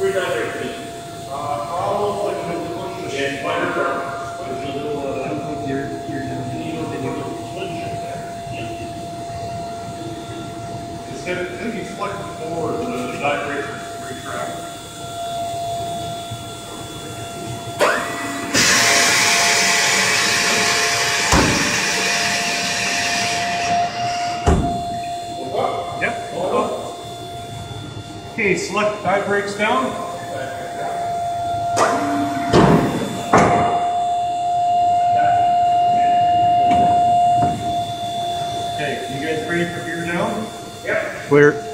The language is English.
Probably when we push the spider car. Instead of you flex it forward, the die brakes retract. Yep. Okay, select die brakes down. Okay, you guys ready for gear down? Clear.